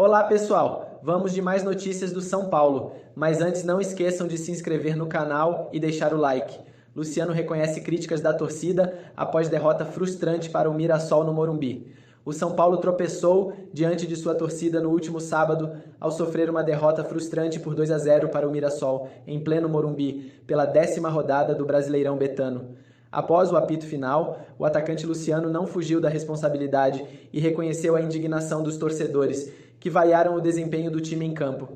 Olá pessoal, vamos de mais notícias do São Paulo, mas antes não esqueçam de se inscrever no canal e deixar o like. Luciano reconhece críticas da torcida após derrota frustrante para o Mirassol no Morumbi. O São Paulo tropeçou diante de sua torcida no último sábado ao sofrer uma derrota frustrante por 2-0 para o Mirassol, em pleno Morumbi, pela 10ª rodada do Brasileirão Betano. Após o apito final, o atacante Luciano não fugiu da responsabilidade e reconheceu a indignação dos torcedores, que vaiaram o desempenho do time em campo.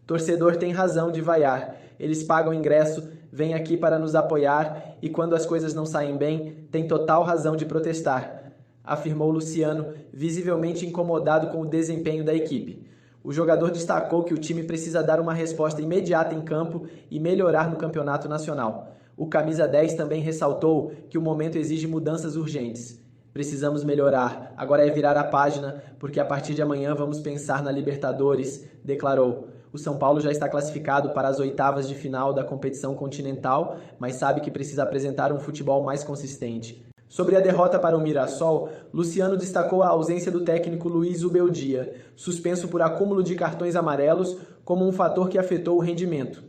Torcedor tem razão de vaiar. Eles pagam ingresso, vêm aqui para nos apoiar e quando as coisas não saem bem, tem total razão de protestar, afirmou Luciano, visivelmente incomodado com o desempenho da equipe. O jogador destacou que o time precisa dar uma resposta imediata em campo e melhorar no campeonato nacional. O camisa 10 também ressaltou que o momento exige mudanças urgentes. Precisamos melhorar, agora é virar a página, porque a partir de amanhã vamos pensar na Libertadores, declarou. O São Paulo já está classificado para as oitavas de final da competição continental, mas sabe que precisa apresentar um futebol mais consistente. Sobre a derrota para o Mirassol, Luciano destacou a ausência do técnico Luiz Ubeldia, suspenso por acúmulo de cartões amarelos, como um fator que afetou o rendimento.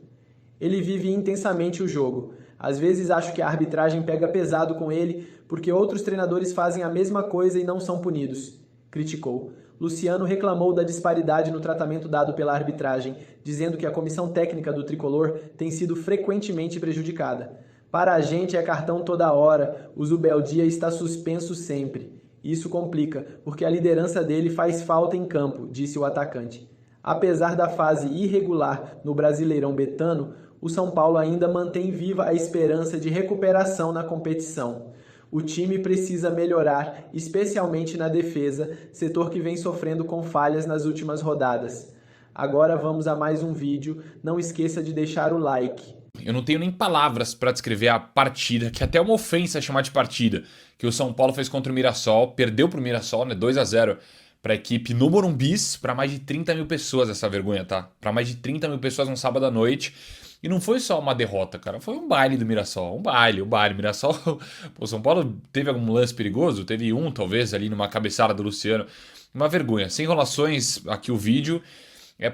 Ele vive intensamente o jogo. Às vezes acho que a arbitragem pega pesado com ele porque outros treinadores fazem a mesma coisa e não são punidos, criticou. Luciano reclamou da disparidade no tratamento dado pela arbitragem, dizendo que a comissão técnica do tricolor tem sido frequentemente prejudicada. Para a gente é cartão toda hora, o Zubeldia está suspenso sempre. Isso complica, porque a liderança dele faz falta em campo, disse o atacante. Apesar da fase irregular no Brasileirão Betano, o São Paulo ainda mantém viva a esperança de recuperação na competição. O time precisa melhorar, especialmente na defesa, setor que vem sofrendo com falhas nas últimas rodadas. Agora vamos a mais um vídeo, não esqueça de deixar o like. Eu não tenho nem palavras para descrever a partida, que até é uma ofensa chamar de partida, que o São Paulo fez contra o Mirassol, perdeu pro Mirassol, né, 2-0 para a equipe no Morumbis, para mais de 30 mil pessoas essa vergonha, tá? Para mais de 30 mil pessoas no sábado à noite. E não foi só uma derrota, cara. Foi um baile do Mirassol. Um baile. Mirassol. Pô, o São Paulo teve algum lance perigoso? Teve um, talvez, ali numa cabeçada do Luciano. Uma vergonha. Sem enrolações, aqui o vídeo.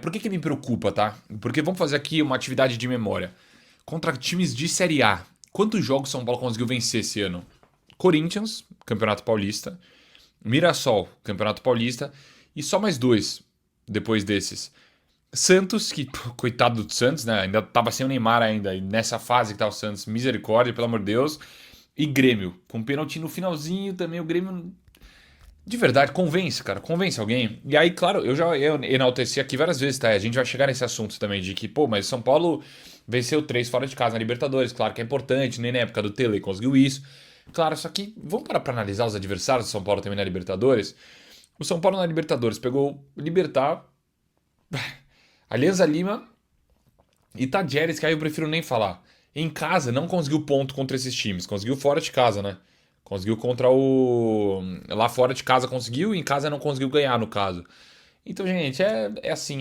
Por que me preocupa, tá? Porque vamos fazer aqui uma atividade de memória. Contra times de Série A. Quantos jogos São Paulo conseguiu vencer esse ano? Corinthians, Campeonato Paulista. Mirassol, Campeonato Paulista. E só mais 2 depois desses. Santos, que, coitado do Santos, né? Ainda tava sem o Neymar ainda. E nessa fase que tá o Santos, misericórdia, pelo amor de Deus. E Grêmio, com pênalti no finalzinho também. O Grêmio, de verdade, convence, cara. Convence alguém. E aí, claro, eu já enalteci aqui várias vezes, tá? A gente vai chegar nesse assunto também, de que, pô, mas São Paulo venceu 3 fora de casa na Libertadores. Claro que é importante, nem na época do Tele conseguiu isso. Claro, só que vamos parar pra analisar os adversários do São Paulo também na Libertadores. O São Paulo na Libertadores pegou o Libertad, Alianza Lima e Tajeres, que aí eu prefiro nem falar. Em casa não conseguiu ponto contra esses times. Conseguiu fora de casa, né? Conseguiu contra o... Lá fora de casa conseguiu e em casa não conseguiu ganhar, no caso. Então, gente, é assim,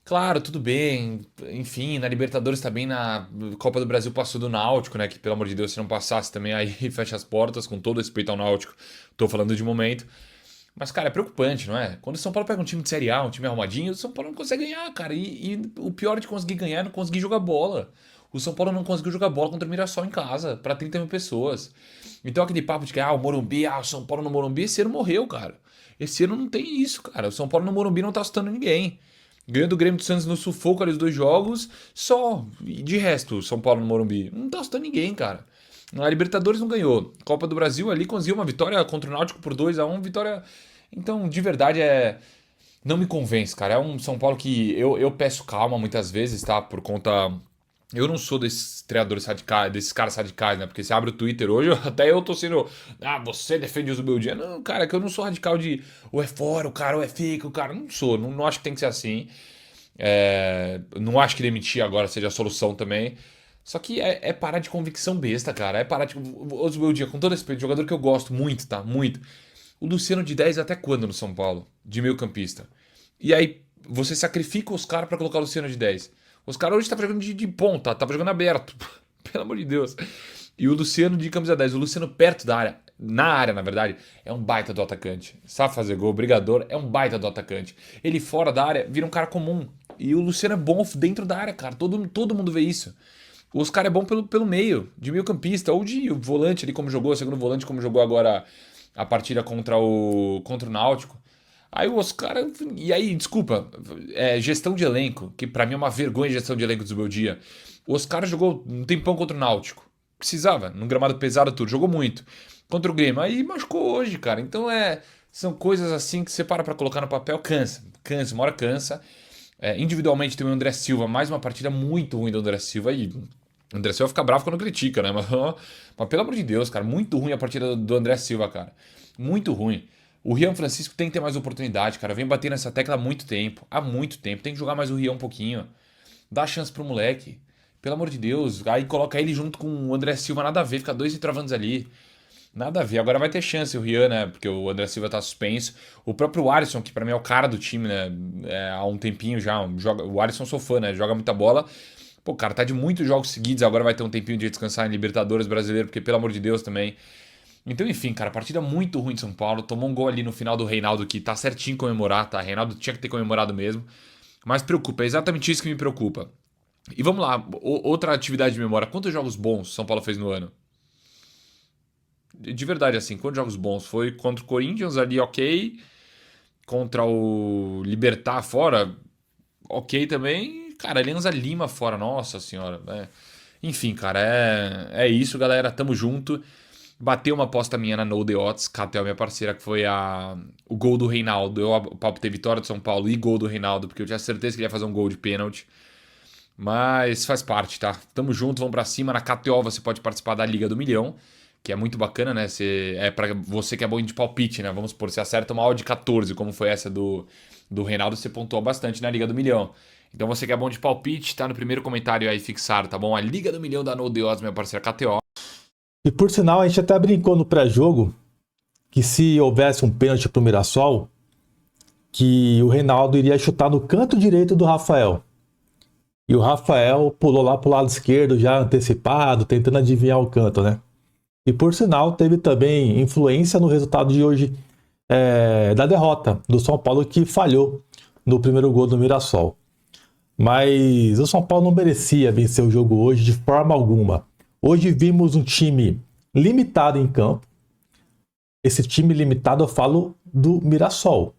Claro, tudo bem. Enfim, na Libertadores também, na Copa do Brasil passou do Náutico, né? Que, pelo amor de Deus, se não passasse também, aí fecha as portas, com todo respeito ao Náutico. Tô falando de momento. Mas, cara, é preocupante, não é? Quando o São Paulo pega um time de Série A, um time arrumadinho, o São Paulo não consegue ganhar, cara. E o pior de conseguir ganhar é não conseguir jogar bola. O São Paulo não conseguiu jogar bola contra o Mirassol em casa, pra 30 mil pessoas. Então aquele papo de que, o Morumbi, o São Paulo no Morumbi, esse ano morreu, cara. Esse ano não tem isso, cara. O São Paulo no Morumbi não tá assustando ninguém. Ganhou do Grêmio do Santos no sufoco ali os 2 jogos, só. E de resto, o São Paulo no Morumbi. Não tá assustando ninguém, cara. Na Libertadores não ganhou. Copa do Brasil ali conseguiu uma vitória contra o Náutico por 2-1, vitória... Então, de verdade, não me convence, cara. É um São Paulo que eu peço calma muitas vezes, tá? Por conta... Eu não sou desses treinadores radicais, desses caras radicais, né? Porque você abre o Twitter hoje, até eu tô sendo... você defende o Zubeldia. Não, cara, é que eu não sou radical de... Ou é fora, o cara, ou é fica, o cara. Não sou, não acho que tem que ser assim. Não acho que demitir agora seja a solução também. Só que é parar de convicção besta, cara. É parar de... O Zubeldia, com todo respeito, jogador que eu gosto muito, tá? Muito. O Luciano de 10 até quando no São Paulo? De meio campista. E aí, você sacrifica os caras pra colocar o Luciano de 10. Os caras hoje estavam jogando de ponta, tava jogando aberto. Pelo amor de Deus. E o Luciano de camisa 10. O Luciano perto da área. na área, na verdade, é um baita do atacante. Sabe fazer gol, brigador, é um baita do atacante. Ele fora da área vira um cara comum. E o Luciano é bom dentro da área, cara. Todo mundo vê isso. O Oscar é bom pelo meio, de meio campista, ou de volante ali, como jogou, segundo volante, como jogou agora a partida contra o Náutico. Aí o Oscar... E aí, desculpa, gestão de elenco, que pra mim é uma vergonha a gestão de elenco do Zubeldia. O Oscar jogou um tempão contra o Náutico. Precisava, num gramado pesado tudo, jogou muito. Contra o Grêmio, aí machucou hoje, cara. Então são coisas assim que você para pra colocar no papel, cansa, uma hora cansa. Individualmente tem o André Silva, mais uma partida muito ruim do André Silva. E o André Silva fica bravo quando critica, né? Mas pelo amor de Deus, cara, muito ruim a partida do André Silva, cara. Muito ruim. O Rian Francisco tem que ter mais oportunidade, cara. Vem bater nessa tecla há muito tempo. Tem que jogar mais o Rian um pouquinho. Dá chance pro moleque. Pelo amor de Deus. Aí coloca ele junto com o André Silva, nada a ver. Fica dois centroavantes ali. Nada a ver. Agora vai ter chance o Rian, né? Porque o André Silva tá suspenso. O próprio Alisson, que pra mim é o cara do time, né? Há um tempinho já. O Alisson sou fã, né? Joga muita bola. Pô, o cara tá de muitos jogos seguidos. Agora vai ter um tempinho de descansar em Libertadores brasileiro. Porque, pelo amor de Deus, também... Então, enfim, cara, partida muito ruim de São Paulo. Tomou um gol ali no final do Reinaldo, que tá certinho comemorar, tá? Reinaldo tinha que ter comemorado mesmo. Mas preocupa, é exatamente isso que me preocupa. E vamos lá, outra atividade de memória. Quantos jogos bons São Paulo fez no ano? De verdade, assim, quantos jogos bons? Foi contra o Corinthians ali, ok. Contra o Libertad fora, ok também. Cara, Alianza Lima fora, nossa senhora. Enfim, cara, é isso, galera. Tamo junto. Bateu uma aposta minha na No The Odds, Catel, minha parceira, que foi o gol do Reinaldo. Eu palpitei vitória do São Paulo e gol do Reinaldo, porque eu tinha certeza que ele ia fazer um gol de pênalti. Mas faz parte, tá? Tamo junto, vamos pra cima. Na KTO você pode participar da Liga do Milhão, que é muito bacana, né? É pra você que é bom de palpite, né? Vamos supor, você acerta uma odd de 14, como foi essa do Reinaldo, você pontuou bastante na Liga do Milhão. Então você que é bom de palpite, tá no primeiro comentário aí fixado, tá bom? A Liga do Milhão da No The Odds, minha parceira KTO. E por sinal, a gente até brincou no pré-jogo que se houvesse um pênalti pro Mirassol, que o Reinaldo iria chutar no canto direito do Rafael. E o Rafael pulou lá pro lado esquerdo, já antecipado, tentando adivinhar o canto, né? E por sinal, teve também influência no resultado de hoje da derrota do São Paulo, que falhou no primeiro gol do Mirassol. Mas o São Paulo não merecia vencer o jogo hoje de forma alguma. Hoje vimos um time limitado em campo. Esse time limitado eu falo do Mirassol.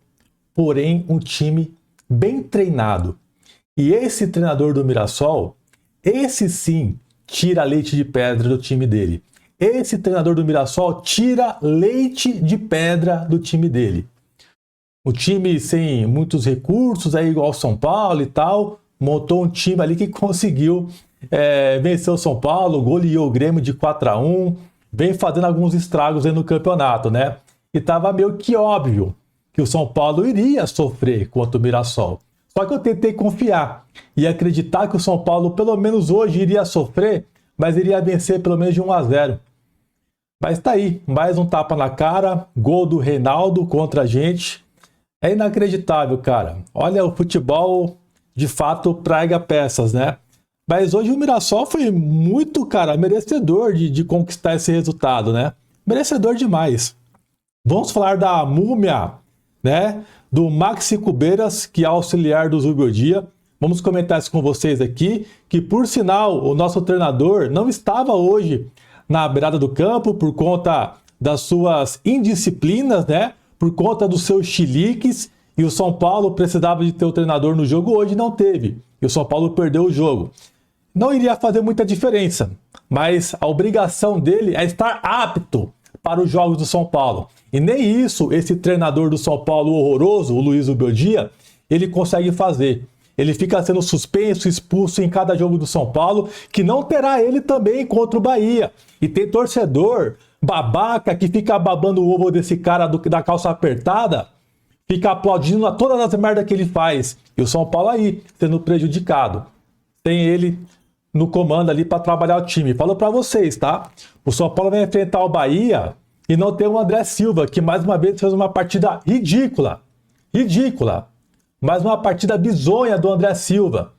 Porém, um time bem treinado. E esse treinador do Mirassol, esse sim, tira leite de pedra do time dele. Esse treinador do Mirassol tira leite de pedra do time dele. O time sem muitos recursos, igual o São Paulo e tal, montou um time ali que conseguiu venceu o São Paulo, goleou o Grêmio de 4-1, vem fazendo alguns estragos aí no campeonato, né? E tava meio que óbvio que o São Paulo iria sofrer contra o Mirassol. Só que eu tentei confiar e acreditar que o São Paulo, pelo menos hoje, iria sofrer, mas iria vencer pelo menos de 1-0. Mas tá aí, mais um tapa na cara, gol do Reinaldo contra a gente. É inacreditável, cara. Olha, o futebol, de fato, prega peças, né? Mas hoje o Mirassol foi muito, cara, merecedor de conquistar esse resultado, né? Merecedor demais. Vamos falar da múmia, né? Do Maxi Cubeiras, que é auxiliar do Zubeldia. Vamos comentar isso com vocês aqui, que por sinal, o nosso treinador não estava hoje na beirada do campo por conta das suas indisciplinas, né? Por conta dos seus chiliques. E o São Paulo precisava de ter o treinador no jogo, hoje não teve. E o São Paulo perdeu o jogo. Não iria fazer muita diferença, mas a obrigação dele é estar apto para os jogos do São Paulo. E nem isso esse treinador do São Paulo horroroso, o Luiz Zubeldia, ele consegue fazer. Ele fica sendo suspenso, expulso em cada jogo do São Paulo, que não terá ele também contra o Bahia. E tem torcedor babaca que fica babando o ovo desse cara da calça apertada, fica aplaudindo a todas as merdas que ele faz. E o São Paulo aí, sendo prejudicado. Tem ele no comando ali para trabalhar o time. Falo para vocês, tá? O São Paulo vai enfrentar o Bahia e não tem o André Silva, que mais uma vez fez uma partida ridícula. Ridícula. Mais uma partida bizonha do André Silva.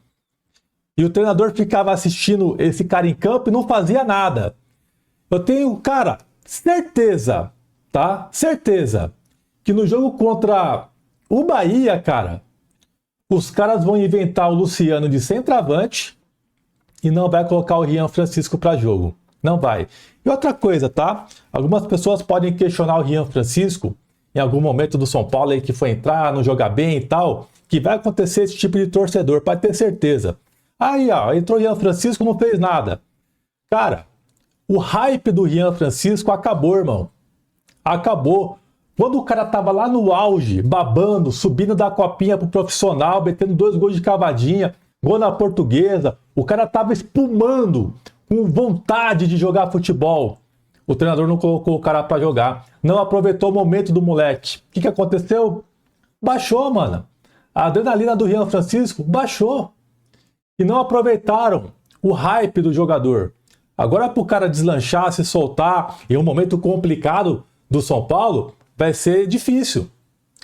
E o treinador ficava assistindo esse cara em campo e não fazia nada. Eu tenho, cara, certeza tá? Certeza que no jogo contra o Bahia, cara, os caras vão inventar o Luciano de centroavante e não vai colocar o Rian Francisco para jogo. Não vai. E outra coisa, tá? Algumas pessoas podem questionar o Rian Francisco em algum momento do São Paulo aí que foi entrar, não jogar bem e tal, que vai acontecer esse tipo de torcedor, pode ter certeza. Aí, ó, entrou o Rian Francisco, não fez nada. Cara, o hype do Rian Francisco acabou, irmão. Acabou. Quando o cara tava lá no auge, babando, subindo da copinha pro profissional, metendo 2 gols de cavadinha, gol na Portuguesa, o cara tava espumando, com vontade de jogar futebol. O treinador não colocou o cara pra jogar, não aproveitou o momento do moleque. O que aconteceu? Baixou, mano. A adrenalina do Rian Francisco baixou. E não aproveitaram o hype do jogador. Agora pro cara deslanchar, se soltar em um momento complicado do São Paulo, vai ser difícil.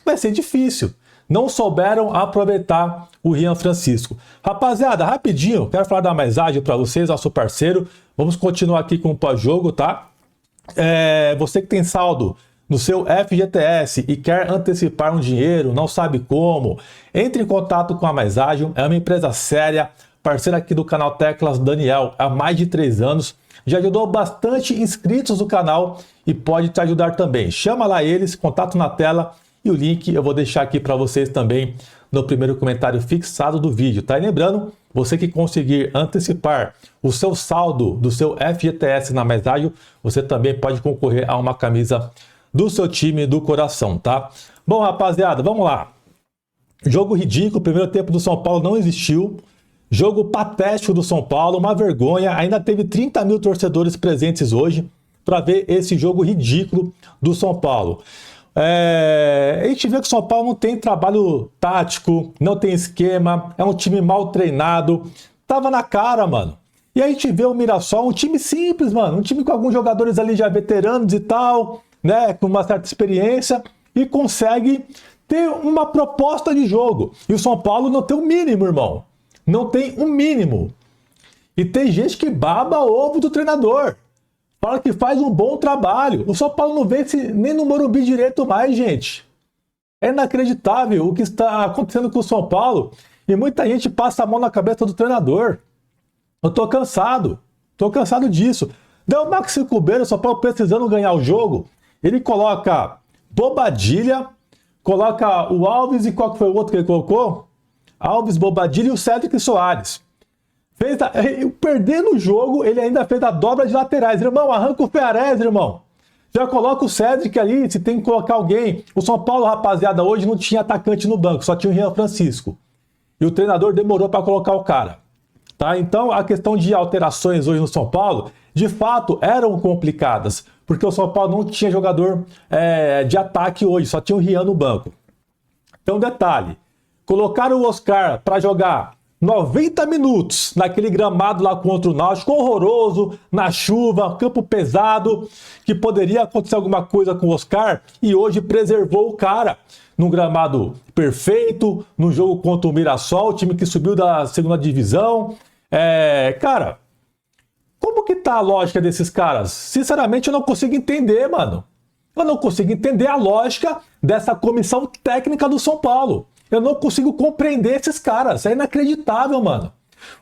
Vai ser difícil. Não souberam aproveitar o Rian Francisco. Rapaziada, rapidinho, quero falar da Mais Ágil para vocês, nosso parceiro. Vamos continuar aqui com o pós-jogo, tá? Você que tem saldo no seu FGTS e quer antecipar um dinheiro, não sabe como, entre em contato com a Mais Ágil. É uma empresa séria, parceira aqui do canal Teclas Daniel há mais de 3 anos. Já ajudou bastante inscritos do canal e pode te ajudar também. Chama lá eles, contato na tela e o link eu vou deixar aqui para vocês também no primeiro comentário fixado do vídeo, tá? E lembrando, você que conseguir antecipar o seu saldo do seu FGTS na Mais Ágil, você também pode concorrer a uma camisa do seu time do coração, tá? Bom, rapaziada, vamos lá. Jogo ridículo, primeiro tempo do São Paulo não existiu. Jogo patético do São Paulo, uma vergonha. Ainda teve 30 mil torcedores presentes hoje para ver esse jogo ridículo do São Paulo. A gente vê que o São Paulo não tem trabalho tático, não tem esquema, é um time mal treinado. Tava na cara, mano. E a gente vê o Mirassol, um time simples, mano. Um time com alguns jogadores ali já veteranos e tal, né? Com uma certa experiência e consegue ter uma proposta de jogo. E o São Paulo não tem o mínimo, irmão. Não tem um mínimo. E tem gente que baba ovo do treinador. Fala que faz um bom trabalho. O São Paulo não vence nem no Morumbi direito mais, gente. É inacreditável o que está acontecendo com o São Paulo. E muita gente passa a mão na cabeça do treinador. Eu tô cansado. Tô cansado disso. Daí o Maxi Cubeiro, o São Paulo precisando ganhar o jogo, ele coloca Bobadilha, coloca o Alves e qual que foi o outro que ele colocou? Alves, Bobadilha e o Cédric Soares. Perdendo o jogo, ele ainda fez a dobra de laterais. Irmão, arranca o Ferrez, irmão. Já coloca o Cédric ali, se tem que colocar alguém. O São Paulo, rapaziada, hoje não tinha atacante no banco, só tinha o Rian Francisco. E o treinador demorou para colocar o cara. Tá? Então, a questão de alterações hoje no São Paulo, de fato, eram complicadas. Porque o São Paulo não tinha jogador de ataque hoje, só tinha o Rian no banco. Então, detalhe. Colocaram o Oscar para jogar 90 minutos naquele gramado lá contra o Náutico, horroroso, na chuva, campo pesado, que poderia acontecer alguma coisa com o Oscar, e hoje preservou o cara num gramado perfeito, no jogo contra o Mirassol, o time que subiu da segunda divisão. Cara, como que tá a lógica desses caras? Sinceramente, eu não consigo entender, mano. Eu não consigo entender a lógica dessa comissão técnica do São Paulo. Eu não consigo compreender esses caras. É inacreditável, mano.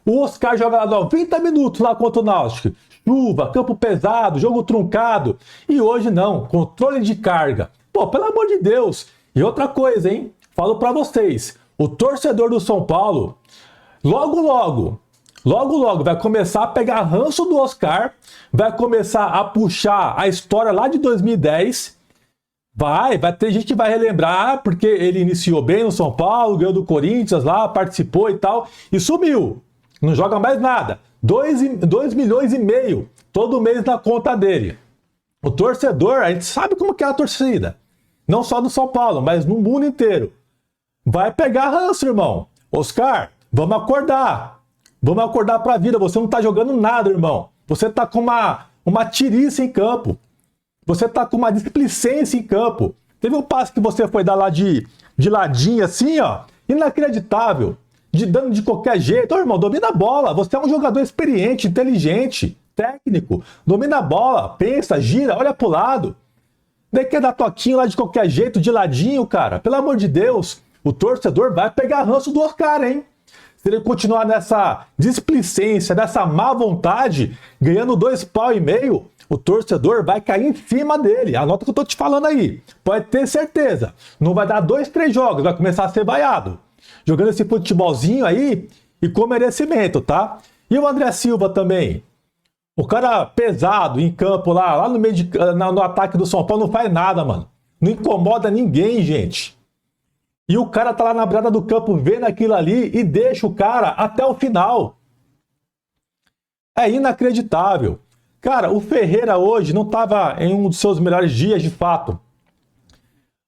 O Oscar joga lá 90 minutos lá contra o Náutico. Chuva, campo pesado, jogo truncado. E hoje não. Controle de carga. Pô, pelo amor de Deus. E outra coisa, hein? Falo pra vocês. O torcedor do São Paulo, logo, logo, vai começar a pegar ranço do Oscar. Vai começar a puxar a história lá de 2010. Vai ter gente que vai relembrar, porque ele iniciou bem no São Paulo, ganhou do Corinthians lá, participou e tal, e sumiu. Não joga mais nada. 2,5 milhões todo mês na conta dele. O torcedor, a gente sabe como que é a torcida. Não só do São Paulo, mas no mundo inteiro. Vai pegar ranço, irmão. Oscar, vamos acordar. Vamos acordar pra vida. Você não tá jogando nada, irmão. Você tá com uma tiriça em campo. Você tá com uma displicência em campo. Teve um passe que você foi dar lá de ladinho assim, ó. Inacreditável. Dando de qualquer jeito. Ô, irmão, domina a bola. Você é um jogador experiente, inteligente, técnico. Domina a bola, pensa, gira, olha pro lado. Daí quer dar toquinho lá de qualquer jeito, de ladinho, cara. Pelo amor de Deus, o torcedor vai pegar ranço do Oscar, hein? Se ele continuar nessa displicência, nessa má vontade, ganhando 2,5 pau, o torcedor vai cair em cima dele. Anota o que eu tô te falando aí. Pode ter certeza. Não vai dar 2, 3 jogos, vai começar a ser vaiado. Jogando esse futebolzinho aí e com merecimento, tá? E o André Silva também. O cara pesado em campo lá no meio no ataque do São Paulo não faz nada, mano. Não incomoda ninguém, gente. E o cara tá lá na beirada do campo vendo aquilo ali e deixa o cara até o final. É inacreditável. Cara, o Ferreira hoje não tava em um dos seus melhores dias de fato.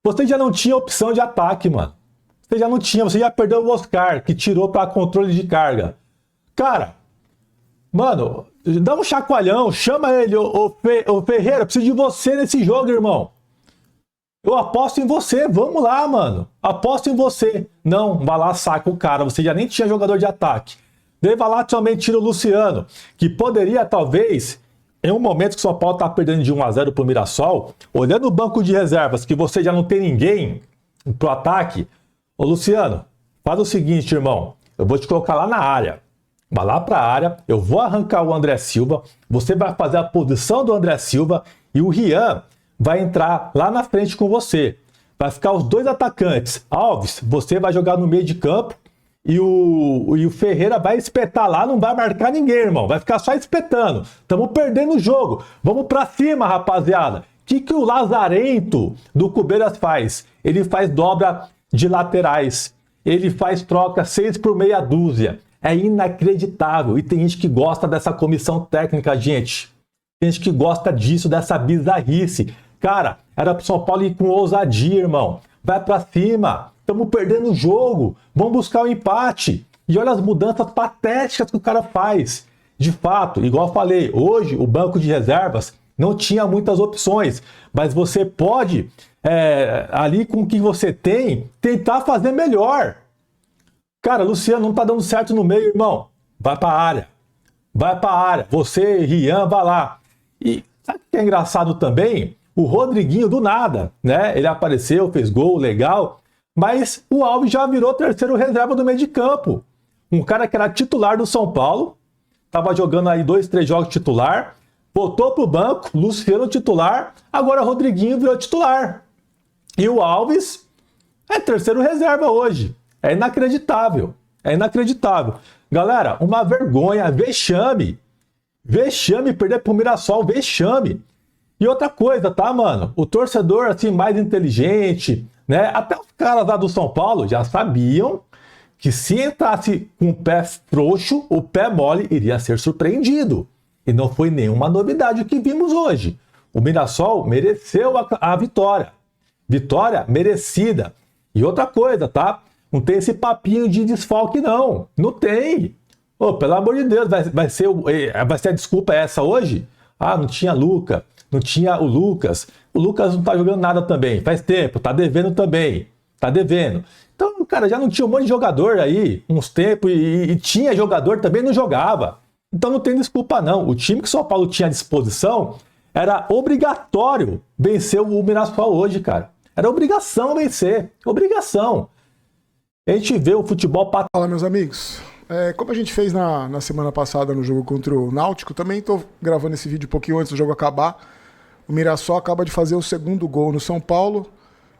Você já não tinha opção de ataque, mano. Você já não tinha, você já perdeu o Oscar, que tirou para controle de carga. Cara, mano, dá um chacoalhão, chama ele, ô Ferreira, preciso de você nesse jogo, irmão. Eu aposto em você, vamos lá, mano. Aposto em você. Não, vai lá, saca o cara. Você já nem tinha jogador de ataque. Daí vai lá, somente tira o Luciano, que poderia, talvez, em um momento que o São Paulo tá perdendo de 1-0 pro Mirassol, olhando o banco de reservas, que você já não tem ninguém pro ataque. Ô, Luciano, faz o seguinte, irmão. Eu vou te colocar lá na área. Vai lá pra área, eu vou arrancar o André Silva, você vai fazer a posição do André Silva e o Rian vai entrar lá na frente com você. Vai ficar os 2 atacantes. Alves, você vai jogar no meio de campo e o Ferreira vai espetar lá, não vai marcar ninguém, irmão. Vai ficar só espetando. Estamos perdendo o jogo. Vamos pra cima, rapaziada. O que o Lazarento do Cubeiras faz? Ele faz dobra de laterais. Ele faz troca 6 por meia dúzia. É inacreditável. E tem gente que gosta dessa comissão técnica, gente. Tem gente que gosta disso, dessa bizarrice. Cara, era pro São Paulo ir com ousadia, irmão. Vai pra cima. Estamos perdendo o jogo. Vamos buscar o empate. E olha as mudanças patéticas que o cara faz. De fato, igual eu falei, hoje o banco de reservas não tinha muitas opções. Mas você pode, ali com o que você tem, tentar fazer melhor. Cara, Luciano, não tá dando certo no meio, irmão. Vai pra área. Vai pra área. Você, Rian, vai lá. E sabe o que é engraçado também? O Rodriguinho, do nada, né? Ele apareceu, fez gol, legal. Mas o Alves já virou terceiro reserva do meio de campo. Um cara que era titular do São Paulo. Tava jogando aí 2, 3 jogos titular. Voltou pro banco, Luciano titular. Agora Rodriguinho virou titular. E o Alves é terceiro reserva hoje. É inacreditável. É inacreditável. Galera, uma vergonha, vexame. Vexame perder pro Mirassol, vexame. E outra coisa, tá, mano? O torcedor, assim, mais inteligente, né? Até os caras lá do São Paulo já sabiam que se entrasse com o pé frouxo, o pé mole iria ser surpreendido. E não foi nenhuma novidade o que vimos hoje. O Mirassol mereceu a vitória. Vitória merecida. E outra coisa, tá? Não tem esse papinho de desfalque, não. Não tem. Oh, pelo amor de Deus, vai ser a desculpa essa hoje? Ah, não tinha Luca, não tinha o Lucas. O Lucas não tá jogando nada também. Faz tempo, tá devendo também. Tá devendo. Então, cara, já não tinha um monte de jogador aí, uns tempos, e tinha jogador também, não jogava. Então não tem desculpa, não. O time que o São Paulo tinha à disposição era obrigatório vencer o Mirassol hoje, cara. Era obrigação vencer. Obrigação. A gente vê o futebol... Fala, meus amigos. Como a gente fez na semana passada no jogo contra o Náutico, também estou gravando esse vídeo um pouquinho antes do jogo acabar. O Mirassol acaba de fazer o segundo gol no São Paulo.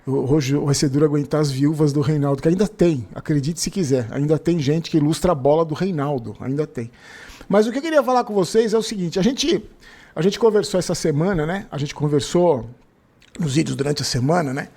Hoje o Recedor aguentar as viúvas do Reinaldo, que ainda tem, acredite se quiser, ainda tem gente que ilustra a bola do Reinaldo, ainda tem. Mas o que eu queria falar com vocês é o seguinte, a gente conversou essa semana, né? A gente conversou nos vídeos durante a semana, né?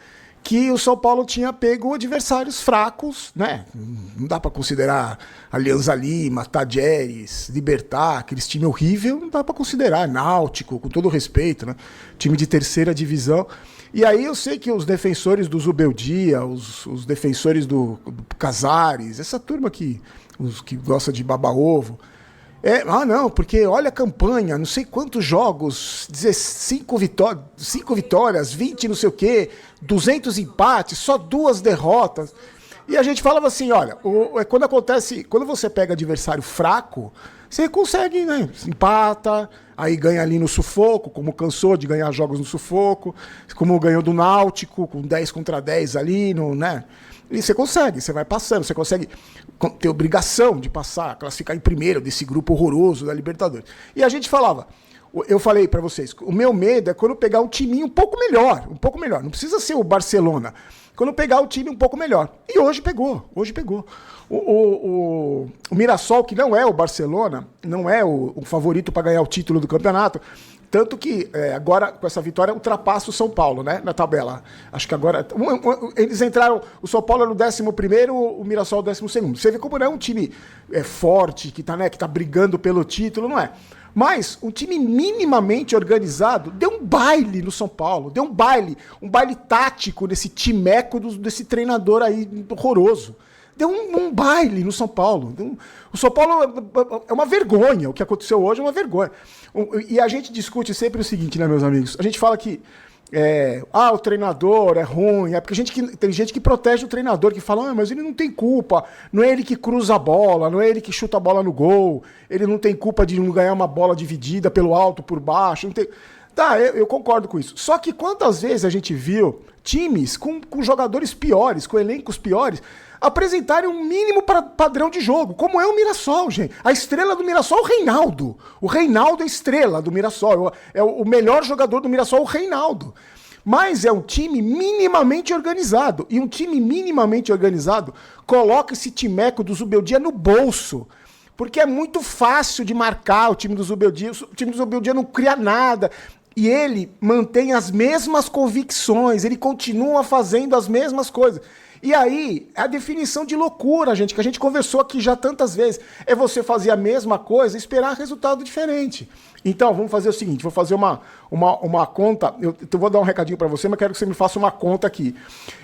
Que o São Paulo tinha pego adversários fracos, né? Não dá para considerar Alianza Lima, Tajeres, Libertad, aqueles time horrível, não dá para considerar. Náutico, com todo respeito, né? Time de terceira divisão. E aí eu sei que os defensores do Zubeldia, os defensores do Casares, essa turma que gosta de baba-ovo, não, porque olha a campanha, não sei quantos jogos, 5 vitórias, 20 não sei o quê, 200 empates, só 2 derrotas. E a gente falava assim, olha, quando você pega adversário fraco, você consegue, né? Empata, aí ganha ali no sufoco, como cansou de ganhar jogos no sufoco, como ganhou do Náutico, com 10 contra 10 ali, né? E você consegue, você vai passando, você consegue ter obrigação de passar, classificar em primeiro desse grupo horroroso da Libertadores. E a gente falava, eu falei pra vocês, o meu medo é quando pegar um timinho um pouco melhor, não precisa ser o Barcelona, quando pegar o time um pouco melhor. E hoje pegou. O Mirassol, que não é o Barcelona, não é o favorito para ganhar o título do campeonato, tanto que agora, com essa vitória, ultrapassa o São Paulo, né, na tabela. Acho que agora... eles entraram... O São Paulo era o 11º, o Mirassol o 12º. Você vê como não é um time forte, que tá brigando pelo título, não é? Mas um time minimamente organizado deu um baile no São Paulo, um baile tático nesse timeco desse treinador aí horroroso. Deu um baile no São Paulo. O São Paulo é uma vergonha, o que aconteceu hoje é uma vergonha. E a gente discute sempre o seguinte, né, meus amigos? A gente fala que o treinador é ruim, porque tem gente que protege o treinador, que fala, mas ele não tem culpa, não é ele que cruza a bola, não é ele que chuta a bola no gol, ele não tem culpa de não ganhar uma bola dividida pelo alto, por baixo, não tem... Tá, eu concordo com isso. Só que quantas vezes a gente viu times com jogadores piores, com elencos piores, apresentarem um mínimo padrão de jogo, como é o Mirassol, gente. A estrela do Mirassol é o Reinaldo. O Reinaldo é a estrela do Mirassol. É o melhor jogador do Mirassol, o Reinaldo. Mas é um time minimamente organizado. E um time minimamente organizado coloca esse timeco do Zubeldia no bolso. Porque é muito fácil de marcar o time do Zubeldia. O time do Zubeldia não cria nada. E ele mantém as mesmas convicções. Ele continua fazendo as mesmas coisas. E aí, a definição de loucura, gente, que a gente conversou aqui já tantas vezes, é você fazer a mesma coisa e esperar resultado diferente. Então, vamos fazer o seguinte, vou fazer uma conta, eu vou dar um recadinho para você, mas quero que você me faça uma conta aqui.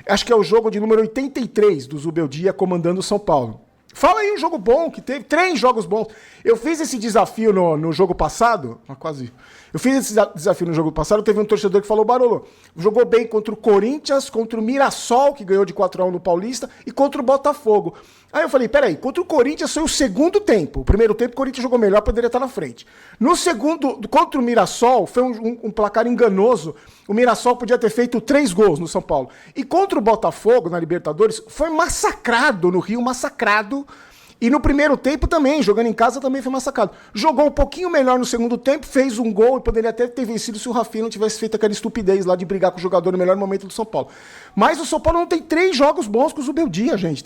Acho que é o jogo de número 83 do Zubeldia comandando o São Paulo. Fala aí um jogo bom que teve, 3 jogos bons. Eu fiz esse desafio no jogo passado, Eu fiz esse desafio no jogo passado, teve um torcedor que falou, Barolo, jogou bem contra o Corinthians, contra o Mirassol, que ganhou de 4-1 no Paulista, e contra o Botafogo. Aí eu falei, peraí, contra o Corinthians foi o segundo tempo. O primeiro tempo o Corinthians jogou melhor, poderia estar na frente. No segundo, contra o Mirassol, foi um placar enganoso. O Mirassol podia ter feito 3 gols no São Paulo. E contra o Botafogo, na Libertadores, foi massacrado no Rio, massacrado. E no primeiro tempo também, jogando em casa, também foi massacrado. Jogou um pouquinho melhor no segundo tempo, fez um gol e poderia até ter vencido se o Rafinha não tivesse feito aquela estupidez lá de brigar com o jogador no melhor momento do São Paulo. Mas o São Paulo não tem 3 jogos bons com o Zubeldia, gente.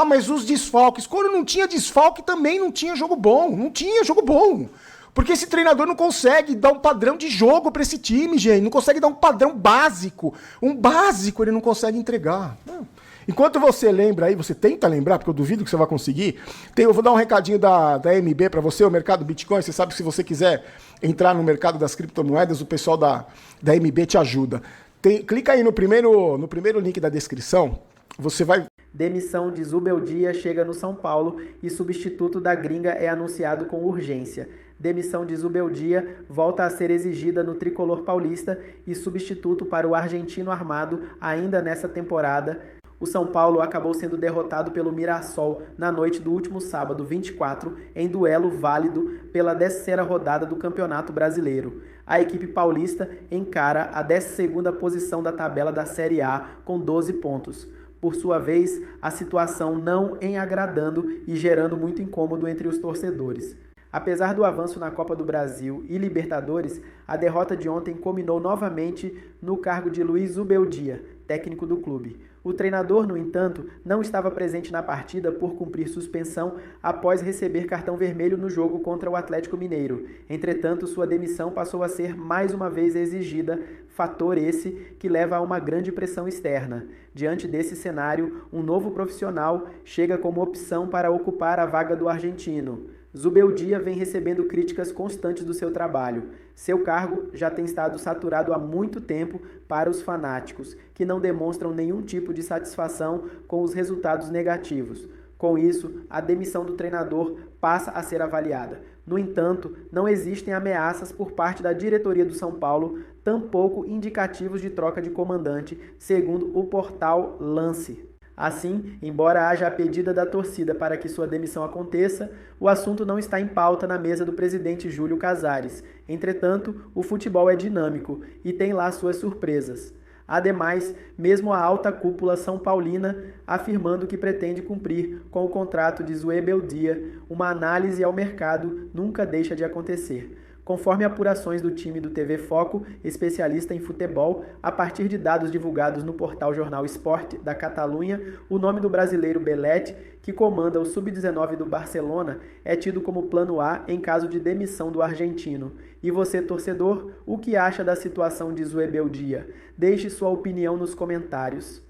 Mas os desfalques. Quando não tinha desfalque, também não tinha jogo bom. Não tinha jogo bom. Porque esse treinador não consegue dar um padrão de jogo para esse time, gente. Não consegue dar um padrão básico. Um básico ele não consegue entregar. Não. Enquanto você lembra aí, você tenta lembrar, porque eu duvido que você vai conseguir, eu vou dar um recadinho da MB para você, o mercado Bitcoin. Você sabe que se você quiser entrar no mercado das criptomoedas, o pessoal da MB te ajuda. Clica aí no primeiro link da descrição, você vai... Demissão de Zubeldia chega no São Paulo e substituto da gringa é anunciado com urgência. Demissão de Zubeldia volta a ser exigida no tricolor paulista e substituto para o argentino armado ainda nessa temporada. O São Paulo acabou sendo derrotado pelo Mirassol na noite do último sábado, 24, em duelo válido pela 10ª rodada do Campeonato Brasileiro. A equipe paulista encara a 12ª posição da tabela da Série A com 12 pontos. Por sua vez, a situação não em agradando e gerando muito incômodo entre os torcedores. Apesar do avanço na Copa do Brasil e Libertadores, a derrota de ontem culminou novamente no cargo de Luiz Zubeldia, técnico do clube. O treinador, no entanto, não estava presente na partida por cumprir suspensão após receber cartão vermelho no jogo contra o Atlético Mineiro. Entretanto, sua demissão passou a ser mais uma vez exigida, fator esse que leva a uma grande pressão externa. Diante desse cenário, um novo profissional chega como opção para ocupar a vaga do argentino. Zubeldia vem recebendo críticas constantes do seu trabalho. Seu cargo já tem estado saturado há muito tempo para os fanáticos, que não demonstram nenhum tipo de satisfação com os resultados negativos. Com isso, a demissão do treinador passa a ser avaliada. No entanto, não existem ameaças por parte da diretoria do São Paulo, tampouco indicativos de troca de comandante, segundo o portal Lance. Assim, embora haja a pedida da torcida para que sua demissão aconteça, o assunto não está em pauta na mesa do presidente Júlio Casares. Entretanto, o futebol é dinâmico e tem lá suas surpresas. Ademais, mesmo a alta cúpula são paulina afirmando que pretende cumprir com o contrato de Zoué Beldia, uma análise ao mercado nunca deixa de acontecer. Conforme apurações do time do TV Foco, especialista em futebol, a partir de dados divulgados no portal Jornal Sport da Catalunha, o nome do brasileiro Belletti, que comanda o Sub-19 do Barcelona, é tido como plano A em caso de demissão do argentino. E você, torcedor, o que acha da situação de Zoué Beldia? Deixe sua opinião nos comentários.